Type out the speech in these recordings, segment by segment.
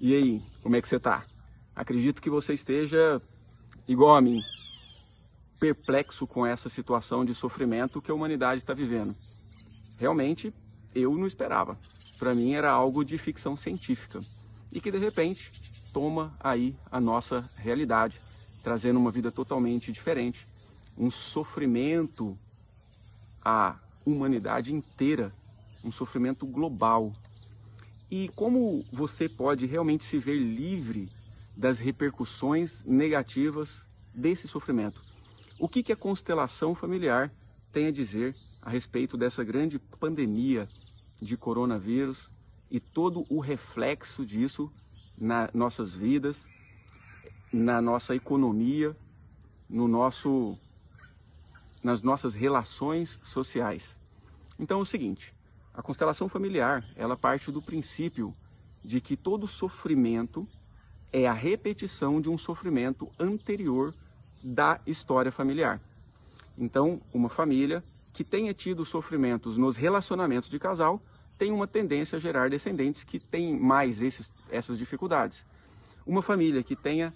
E aí, como é que você tá? Acredito que você esteja igual a mim, perplexo com essa situação de sofrimento que a humanidade está vivendo. Realmente, eu não esperava. Para mim era algo de ficção científica e que de repente toma aí a nossa realidade, trazendo uma vida totalmente diferente, um sofrimento à humanidade inteira, um sofrimento global. E como você pode realmente se ver livre das repercussões negativas desse sofrimento? O que a constelação familiar tem a dizer a respeito dessa grande pandemia de coronavírus e todo o reflexo disso nas nossas vidas, na nossa economia, nas nossas relações sociais? Então é o seguinte, a constelação familiar, ela parte do princípio de que todo sofrimento é a repetição de um sofrimento anterior da história familiar. Então, uma família que tenha tido sofrimentos nos relacionamentos de casal tem uma tendência a gerar descendentes que têm mais essas dificuldades. Uma família que tenha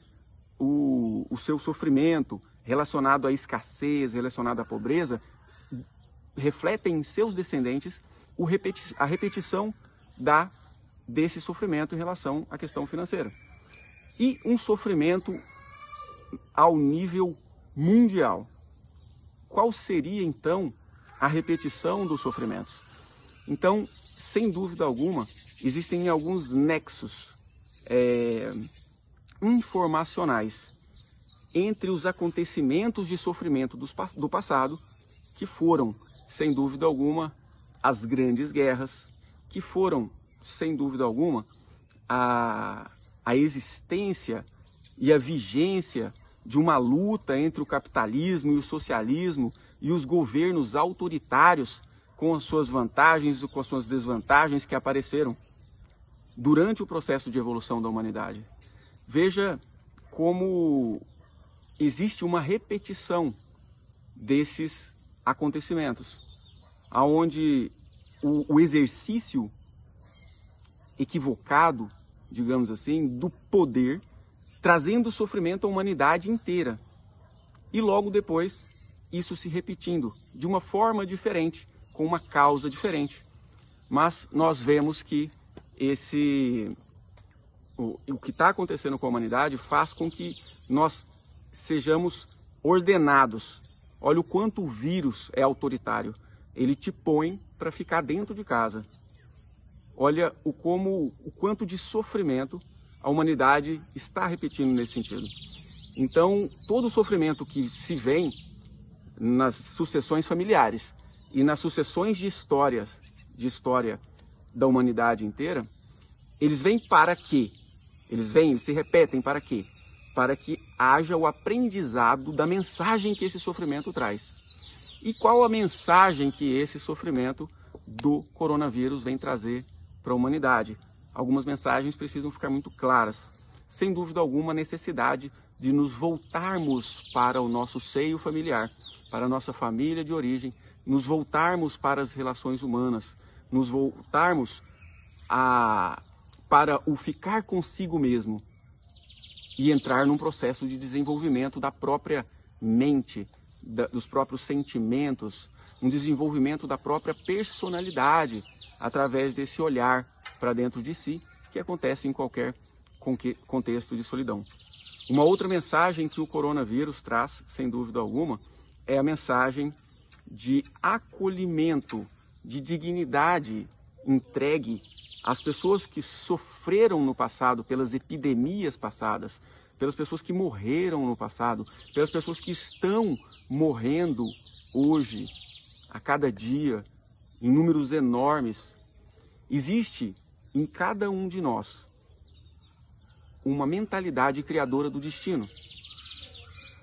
o seu sofrimento relacionado à escassez, relacionado à pobreza, reflete em seus descendentes a repetição desse sofrimento em relação à questão financeira. E um sofrimento ao nível mundial. Qual seria, então, a repetição dos sofrimentos? Então, sem dúvida alguma, existem alguns nexos informacionais entre os acontecimentos de sofrimento do passado, que foram, sem dúvida alguma, as grandes guerras, que foram, sem dúvida alguma, a existência e a vigência de uma luta entre o capitalismo e o socialismo e os governos autoritários com as suas vantagens e com as suas desvantagens que apareceram durante o processo de evolução da humanidade. Veja como existe uma repetição desses acontecimentos, aonde o exercício equivocado, digamos assim, do poder, trazendo sofrimento à humanidade inteira. E logo depois, isso se repetindo de uma forma diferente, com uma causa diferente. Mas nós vemos que o que está acontecendo com a humanidade faz com que nós sejamos ordenados. Olha o quanto o vírus é autoritário. Ele te põe para ficar dentro de casa. Olha o quanto de sofrimento a humanidade está repetindo nesse sentido. Então, todo o sofrimento que se vem nas sucessões familiares e nas sucessões de história da humanidade inteira, eles vêm para quê? Eles se repetem para quê? Para que haja o aprendizado da mensagem que esse sofrimento traz. E qual a mensagem que esse sofrimento do coronavírus vem trazer para a humanidade? Algumas mensagens precisam ficar muito claras. Sem dúvida alguma, a necessidade de nos voltarmos para o nosso seio familiar, para a nossa família de origem, nos voltarmos para as relações humanas, nos voltarmos para o ficar consigo mesmo e entrar num processo de desenvolvimento da própria mente, dos próprios sentimentos, um desenvolvimento da própria personalidade através desse olhar para dentro de si que acontece em qualquer contexto de solidão. Uma outra mensagem que o coronavírus traz, sem dúvida alguma, é a mensagem de acolhimento, de dignidade entregue às pessoas que sofreram no passado pelas epidemias passadas, pelas pessoas que morreram no passado, pelas pessoas que estão morrendo hoje, a cada dia, em números enormes. Existe em cada um de nós uma mentalidade criadora do destino.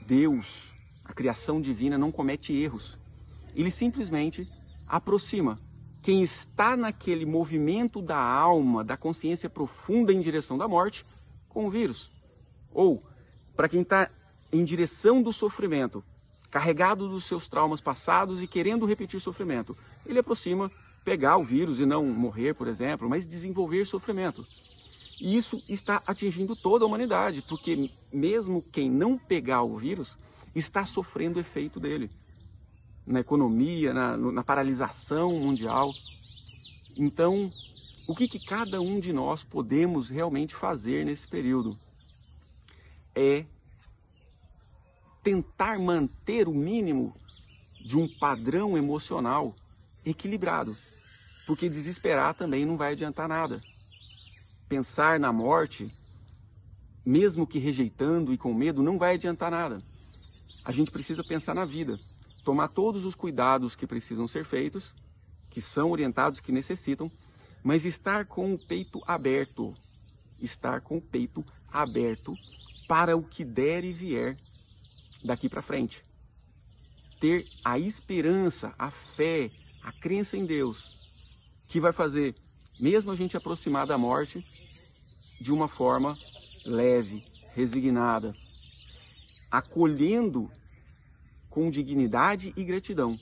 Deus, a criação divina, não comete erros. Ele simplesmente aproxima quem está naquele movimento da alma, da consciência profunda em direção da morte, com o vírus. Ou, para quem está em direção do sofrimento, carregado dos seus traumas passados e querendo repetir sofrimento, ele aproxima pegar o vírus e não morrer, por exemplo, mas desenvolver sofrimento. E isso está atingindo toda a humanidade, porque mesmo quem não pegar o vírus está sofrendo o efeito dele. Na economia, na paralisação mundial. Então, o que cada um de nós podemos realmente fazer nesse período? É tentar manter o mínimo de um padrão emocional equilibrado. Porque desesperar também não vai adiantar nada. Pensar na morte, mesmo que rejeitando e com medo, não vai adiantar nada. A gente precisa pensar na vida, tomar todos os cuidados que precisam ser feitos, que são orientados, que necessitam, mas estar com o peito aberto, para o que der e vier daqui para frente. Ter a esperança, a fé, a crença em Deus, que vai fazer, mesmo a gente aproximar da morte, de uma forma leve, resignada, acolhendo com dignidade e gratidão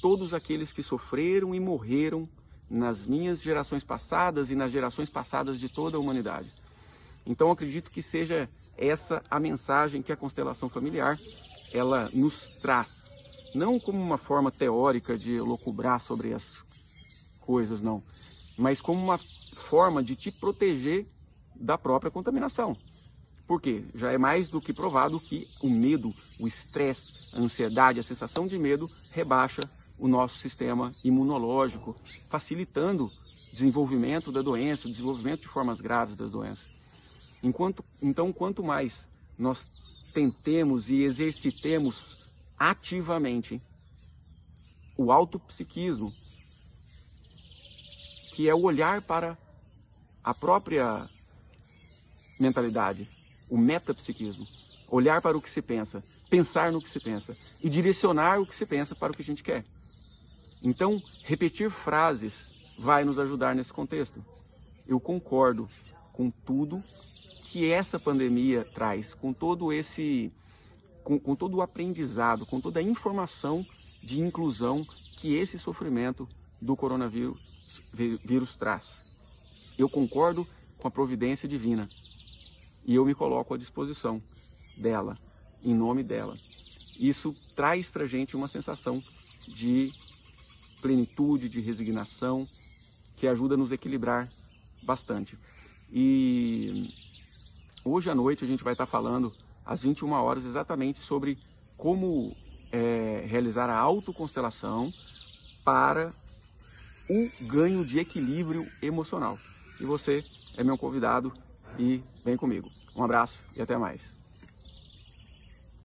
todos aqueles que sofreram e morreram nas minhas gerações passadas e nas gerações passadas de toda a humanidade. Então acredito que seja essa a mensagem que a constelação familiar ela nos traz, não como uma forma teórica de elocubrar sobre as coisas, não, mas como uma forma de te proteger da própria contaminação. Porque já é mais do que provado que o medo, o estresse, a ansiedade, a sensação de medo rebaixa o nosso sistema imunológico, facilitando o desenvolvimento da doença, o desenvolvimento de formas graves das doenças. Então, quanto mais nós tentemos e exercitemos ativamente o autopsiquismo, que é o olhar para a própria mentalidade, o metapsiquismo, olhar para o que se pensa, pensar no que se pensa e direcionar o que se pensa para o que a gente quer. Então, repetir frases vai nos ajudar nesse contexto. Eu concordo com tudo que essa pandemia traz, com todo o aprendizado, com toda a informação de inclusão que esse sofrimento do coronavírus traz. Eu concordo com a providência divina e eu me coloco à disposição dela, em nome dela. Isso traz para a gente uma sensação de plenitude, de resignação, que ajuda a nos equilibrar bastante. E hoje à noite a gente vai estar falando, às 21 horas, exatamente sobre como realizar a autoconstelação para o ganho de equilíbrio emocional. E você é meu convidado e vem comigo. Um abraço e até mais.